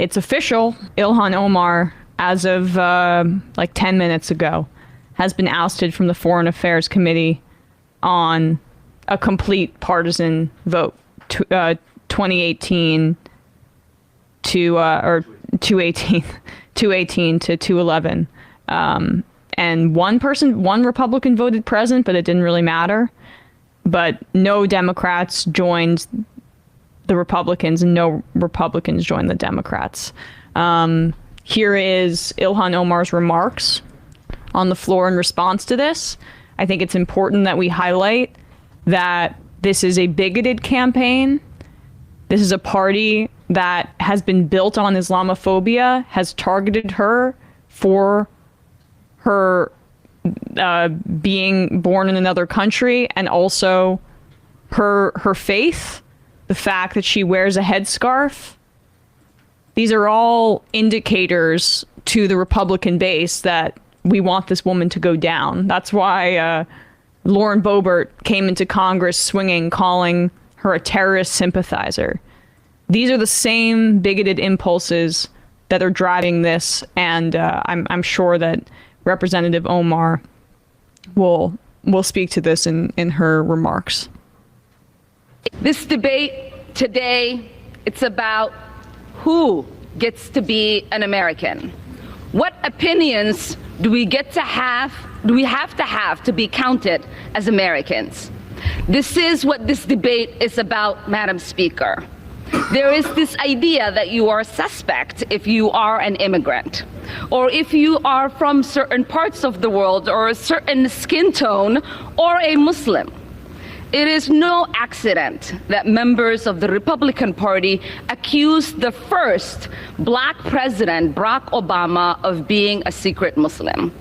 It's official. Ilhan Omar, as of like 10 minutes ago, has been ousted from the Foreign Affairs Committee on a complete partisan vote. 2018 to or 218 to 211. And one Republican voted present, but it didn't really matter. But no Democrats joined the Republicans, and no Republicans joined the Democrats. Here is Ilhan Omar's remarks on the floor in response to this. I think it's important that we highlight that this is a bigoted campaign. This is a party that has been built on Islamophobia, has targeted her for her being born in another country, and also her faith, the fact that she wears a headscarf. These are all indicators to the Republican base that we want this woman to go down. That's why Lauren Boebert came into Congress swinging, calling her a terrorist sympathizer. These are the same bigoted impulses that are driving this, and I'm sure that Representative Omar will speak to this in her remarks. This debate today, it's about who gets to be an American. What opinions do we have to have to be counted as Americans? This is what this debate is about, Madam Speaker. There is this idea that you are a suspect if you are an immigrant, or if you are from certain parts of the world, or a certain skin tone, or a Muslim. It is no accident that members of the Republican Party accused the first black president, Barack Obama, of being a secret Muslim.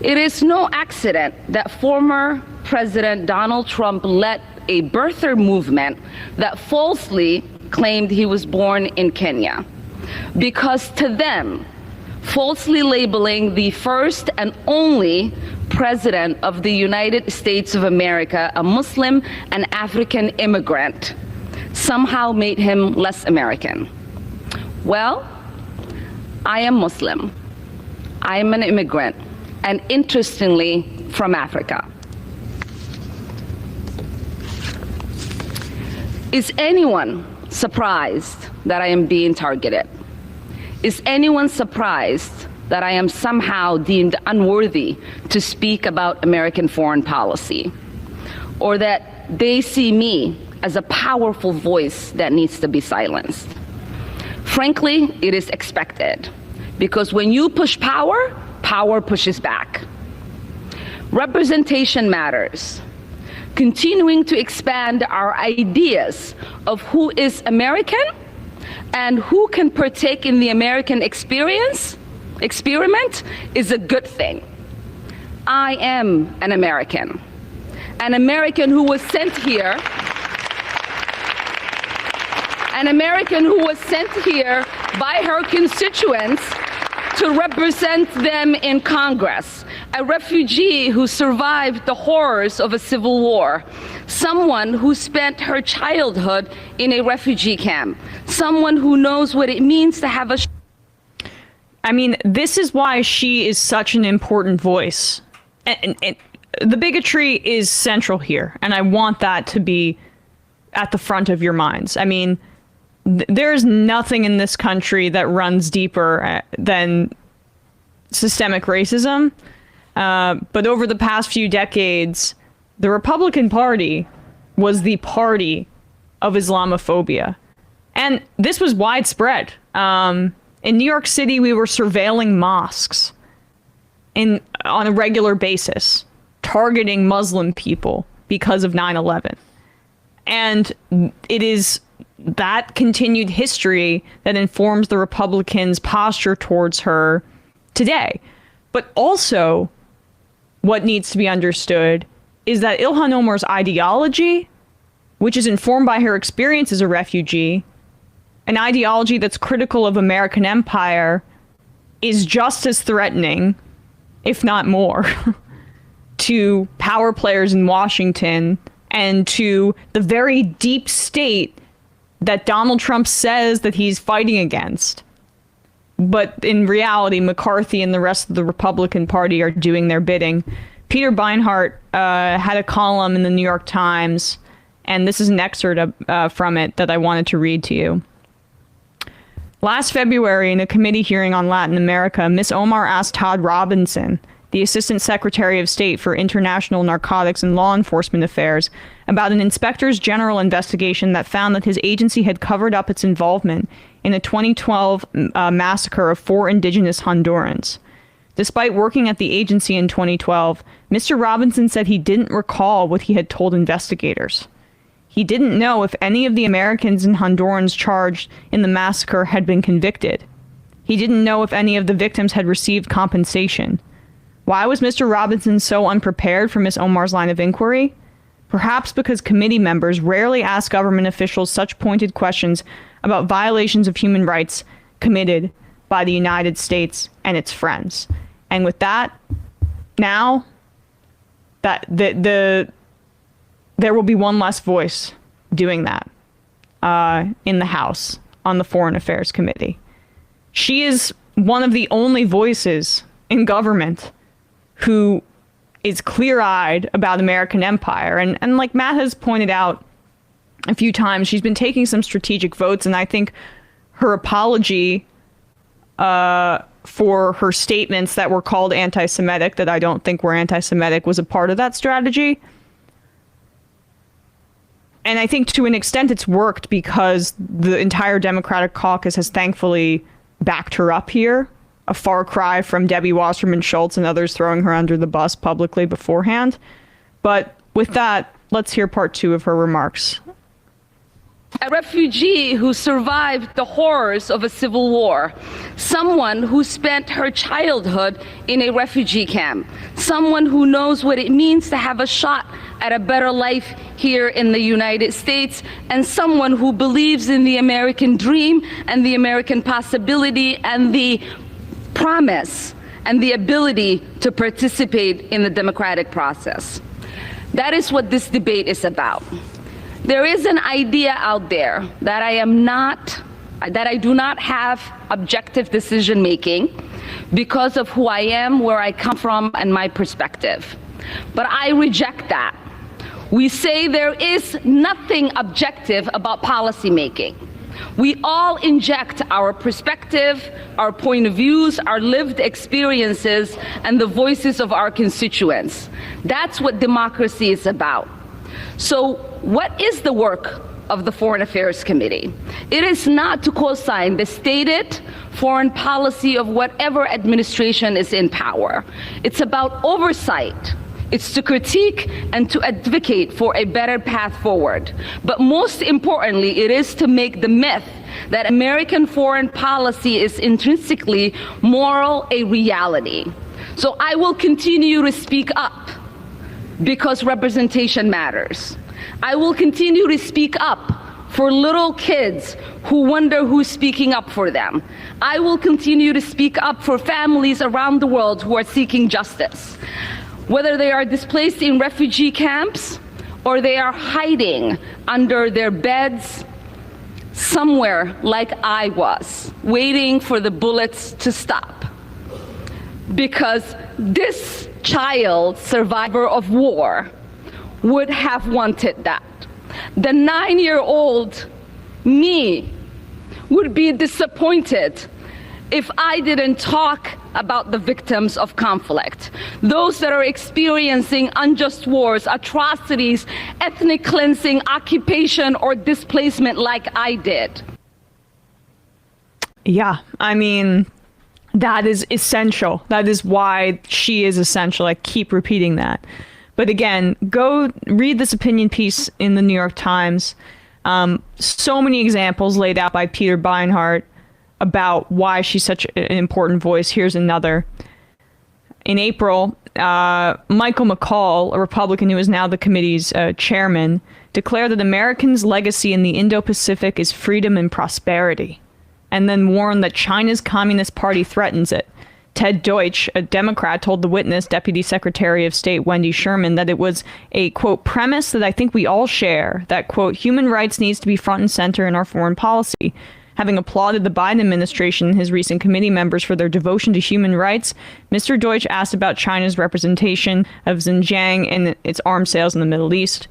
It is no accident that former President Donald Trump led a birther movement that falsely claimed he was born in Kenya. Because to them, falsely labeling the first and only president of the United States of America a Muslim and African immigrant somehow made him less American. Well, I am Muslim. I am an immigrant, and interestingly, from Africa. Is anyone surprised that I am being targeted? Is anyone surprised that I am somehow deemed unworthy to speak about American foreign policy? Or that they see me as a powerful voice that needs to be silenced? Frankly, it is expected, because when you push power, power pushes back. Representation matters. Continuing to expand our ideas of who is American and who can partake in the American experiment is a good thing. I am an American who was sent here, by her constituents to represent them in Congress, a refugee who survived the horrors of a civil war, someone who spent her childhood in a refugee camp, someone who knows what it means to have a... I mean, this is why she is such an important voice. And the bigotry is central here, and I want that to be at the front of your minds. I mean, there's nothing in this country that runs deeper than systemic racism. But over the past few decades, the Republican Party was the party of Islamophobia. And this was widespread. In New York City, we were surveilling mosques on a regular basis, targeting Muslim people because of 9/11. And it is that continued history that informs the Republicans' posture towards her today. But also, what needs to be understood is that Ilhan Omar's ideology, which is informed by her experience as a refugee, an ideology that's critical of American empire, is just as threatening, if not more, to power players in Washington and to the very deep state that Donald Trump says that he's fighting against. But in reality, McCarthy and the rest of the Republican Party are doing their bidding. Peter Beinart had a column in the New York Times, and this is an excerpt from it that I wanted to read to you. Last February, in a committee hearing on Latin America, Ms. Omar asked Todd Robinson, the Assistant Secretary of State for International Narcotics and Law Enforcement Affairs, about an inspector's general investigation that found that his agency had covered up its involvement in a 2012 massacre of 4 indigenous Hondurans. Despite working at the agency in 2012, Mr. Robinson said he didn't recall what he had told investigators. He didn't know if any of the Americans and Hondurans charged in the massacre had been convicted. He didn't know if any of the victims had received compensation. Why was Mr. Robinson so unprepared for Ms. Omar's line of inquiry? Perhaps because committee members rarely ask government officials such pointed questions about violations of human rights committed by the United States and its friends. And with that, now that there will be one less voice doing that in the House on the Foreign Affairs Committee. She is one of the only voices in government who is clear-eyed about American empire. And like Matt has pointed out a few times, she's been taking some strategic votes, and I think her apology for her statements that were called anti-Semitic, that I don't think were anti-Semitic, was a part of that strategy. And I think to an extent it's worked because the entire Democratic caucus has thankfully backed her up here. A far cry from Debbie Wasserman Schultz and others throwing her under the bus publicly beforehand. But with that, let's hear part 2 of her remarks. A refugee who survived the horrors of a civil war, someone who spent her childhood in a refugee camp, someone who knows what it means to have a shot at a better life here in the United States, and someone who believes in the American dream and the American possibility and the promise and the ability to participate in the democratic process. That is what this debate is about. There is an idea out there that I do not have objective decision making because of who I am, where I come from, and my perspective. But I reject that. We say there is nothing objective about policy making. We all inject our perspective, our point of views, our lived experiences, and the voices of our constituents. That's what democracy is about. So what is the work of the Foreign Affairs Committee? It is not to co-sign the stated foreign policy of whatever administration is in power. It's about oversight. It's to critique and to advocate for a better path forward. But most importantly, it is to make the myth that American foreign policy is intrinsically moral a reality. So I will continue to speak up because representation matters. I will continue to speak up for little kids who wonder who's speaking up for them. I will continue to speak up for families around the world who are seeking justice. Whether they are displaced in refugee camps or they are hiding under their beds somewhere like I was, waiting for the bullets to stop. Because this child, survivor of war, would have wanted that. The 9-year-old me would be disappointed if I didn't talk about the victims of conflict, those that are experiencing unjust wars, atrocities, ethnic cleansing, occupation, or displacement like I did. Yeah, I mean, that is essential. That is why she is essential. I keep repeating that. But again, go read this opinion piece in the New York Times. So many examples laid out by Peter Beinart about why she's such an important voice. Here's another. In April, Michael McCall, a Republican who is now the committee's chairman, declared that Americans' legacy in the Indo-Pacific is freedom and prosperity, and then warned that China's Communist Party threatens it. Ted Deutsch, a Democrat, told the witness, Deputy Secretary of State Wendy Sherman, that it was a, quote, premise that I think we all share, that, quote, human rights needs to be front and center in our foreign policy. Having applauded the Biden administration and his recent committee members for their devotion to human rights, Mr. Deutsch asked about China's representation of Xinjiang and its arms sales in the Middle East.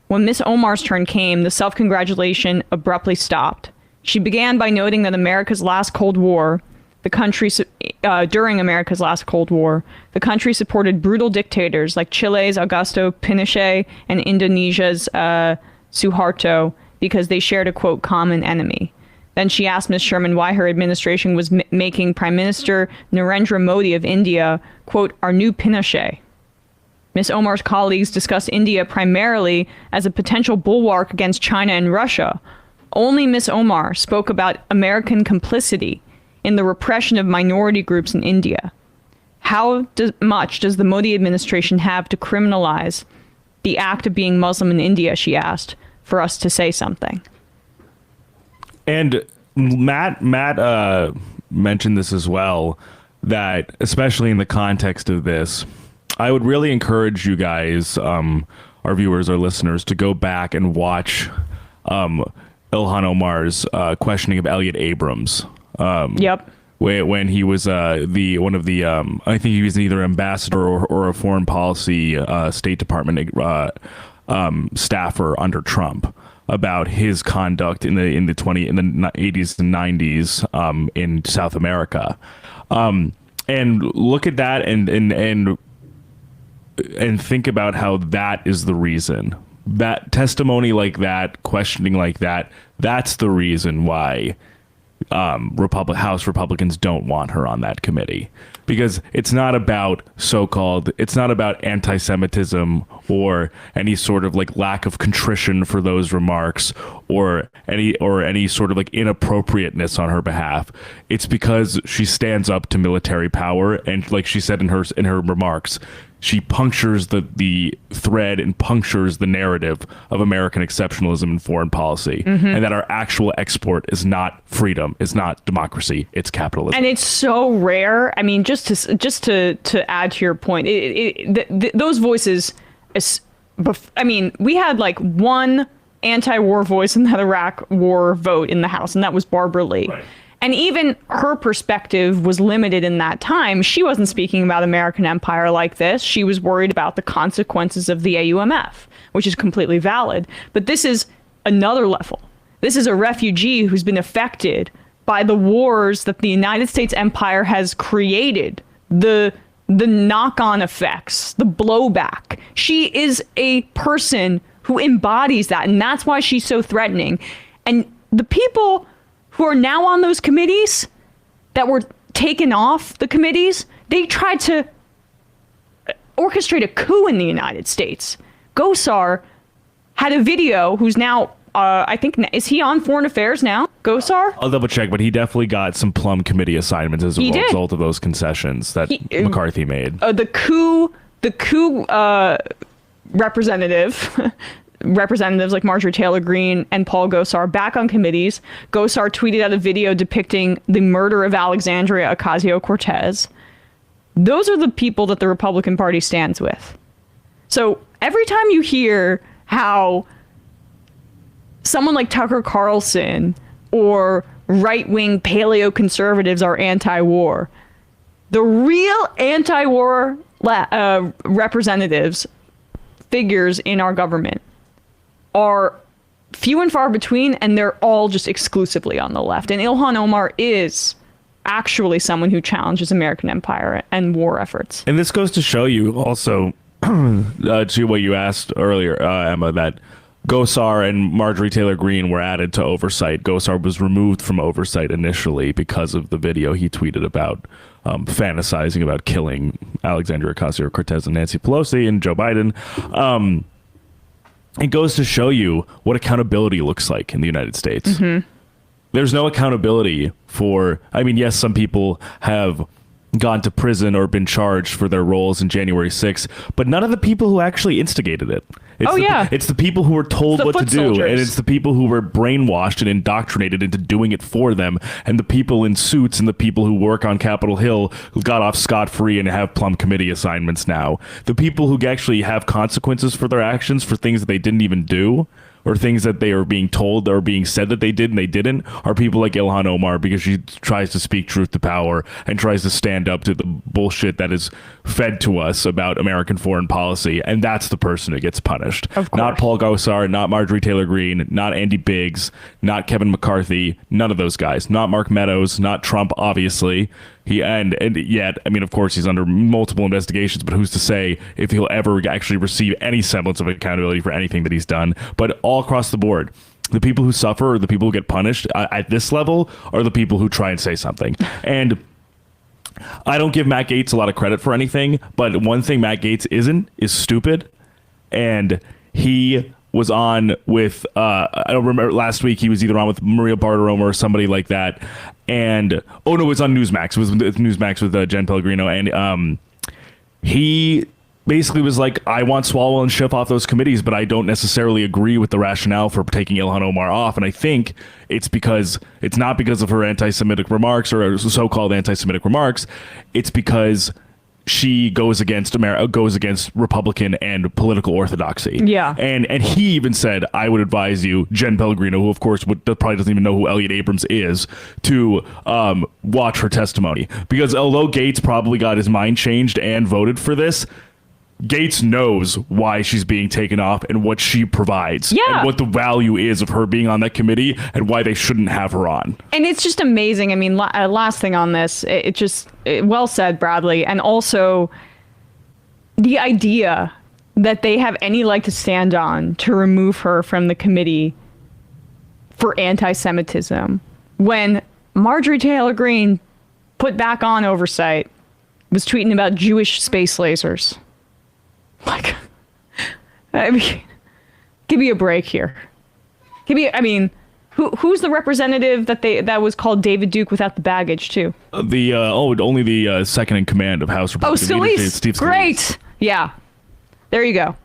When Ms. Omar's turn came, the self-congratulation abruptly stopped. She began by noting that during America's last Cold War, the country supported brutal dictators like Chile's Augusto Pinochet and Indonesia's Suharto because they shared a, quote, common enemy. Then she asked Ms. Sherman why her administration was making Prime Minister Narendra Modi of India, quote, our new Pinochet. Ms. Omar's colleagues discussed India primarily as a potential bulwark against China and Russia. Only Ms. Omar spoke about American complicity in the repression of minority groups in India. How much does the Modi administration have to criminalize the act of being Muslim in India, she asked, for us to say something? And Matt mentioned this as well, that especially in the context of this, I would really encourage you guys, our viewers, our listeners, to go back and watch Ilhan Omar's questioning of Elliot Abrams. Yep. When he was I think he was either ambassador or a foreign policy State Department staffer under Trump, about his conduct in the 80s and 90s in South America, and look at that and think about how that is the reason, that testimony like that, questioning like that, that's the reason why House Republicans don't want her on that committee, because it's not about anti-Semitism or any sort of like lack of contrition for those remarks or any sort of like inappropriateness on her behalf. It's because she stands up to military power, and like she said in her remarks, she punctures the thread and punctures the narrative of American exceptionalism in foreign policy, and that our actual export is not freedom, it's not democracy, it's capitalism. And it's so rare. I mean, just to add to your point, those voices. I mean, we had like one anti-war voice in that Iraq war vote in the House, and that was Barbara Lee. Right. And even her perspective was limited in that time. She wasn't speaking about American empire like this. She was worried about the consequences of the AUMF, which is completely valid. But this is another level. This is a refugee who's been affected by the wars that the United States empire has created, the knock-on effects, the blowback. She is a person who embodies that, and that's why she's so threatening. And the people who are now on those committees that were taken off the committees, they tried to orchestrate a coup in the United States. Gosar had a video, who's now, I think, is he on Foreign Affairs now? Gosar? I'll double check, but he definitely got some plum committee assignments as a result of those concessions that McCarthy made. The coup representatives like Marjorie Taylor Greene and Paul Gosar back on committees. Gosar tweeted out a video depicting the murder of Alexandria Ocasio-Cortez. Those are the people that the Republican Party stands with. So every time you hear how someone like Tucker Carlson or right-wing paleo-conservatives are anti-war, the real anti-war representatives, figures in our government, are few and far between, and they're all just exclusively on the left. And Ilhan Omar is actually someone who challenges American empire and war efforts. And this goes to show you also, to what you asked earlier, Emma, that Gosar and Marjorie Taylor Greene were added to oversight. Gosar was removed from oversight initially because of the video he tweeted about fantasizing about killing Alexandria Ocasio-Cortez and Nancy Pelosi and Joe Biden. It goes to show you what accountability looks like in the United States. Mm-hmm. There's no accountability for, I mean, yes, some people have gone to prison or been charged for their roles in January 6th, but none of the people who actually instigated it. It's the people who were told what to do, soldiers. and it's the people who were brainwashed and indoctrinated into doing it for them, and the people in suits and the people who work on Capitol Hill who got off scot-free and have plum committee assignments now. The people who actually have consequences for their actions for things that they didn't even do, or things that they are being told or being said that they did and they didn't, are people like Ilhan Omar, because she tries to speak truth to power and tries to stand up to the bullshit that is fed to us about American foreign policy, and that's the person who gets punished. Of course. Not Paul Gosar, not Marjorie Taylor Greene, not Andy Biggs, not Kevin McCarthy, none of those guys. Not Mark Meadows, not Trump, obviously. And yet, I mean, of course, he's under multiple investigations, but who's to say if he'll ever actually receive any semblance of accountability for anything that he's done? But all across the board, the people who suffer or the people who get punished at this level are the people who try and say something. And I don't give Matt Gaetz a lot of credit for anything, but one thing Matt Gaetz isn't is stupid. And he was on with, I don't remember, last week he was either on with Maria Bartiromo or somebody like that. And, oh no, it was on Newsmax. It was Newsmax with Jen Pellegrino. And he basically was like, I want Swalwell and Schiff off those committees, but I don't necessarily agree with the rationale for taking Ilhan Omar off. And I think it's not because of her anti-Semitic remarks or so-called anti-Semitic remarks. It's because she goes against Republican and political orthodoxy. Yeah. And he even said, I would advise you, Jen Pellegrino, who of course probably doesn't even know who Elliot Abrams is, to watch her testimony. Because although Gaetz probably got his mind changed and voted for this, Gaetz knows why she's being taken off and what she provides. Yeah. And what the value is of her being on that committee and why they shouldn't have her on. And it's just amazing. I mean, last thing on this, well said, Bradley. And also the idea that they have any leg to stand on to remove her from the committee for anti-Semitism when Marjorie Taylor Greene put back on oversight, was tweeting about Jewish space lasers. Like, I mean, give me a break here. Who's the representative that was called David Duke without the baggage too? Only the second in command of House Republican Scalise. Steve Scalise. Great. Yeah. There you go.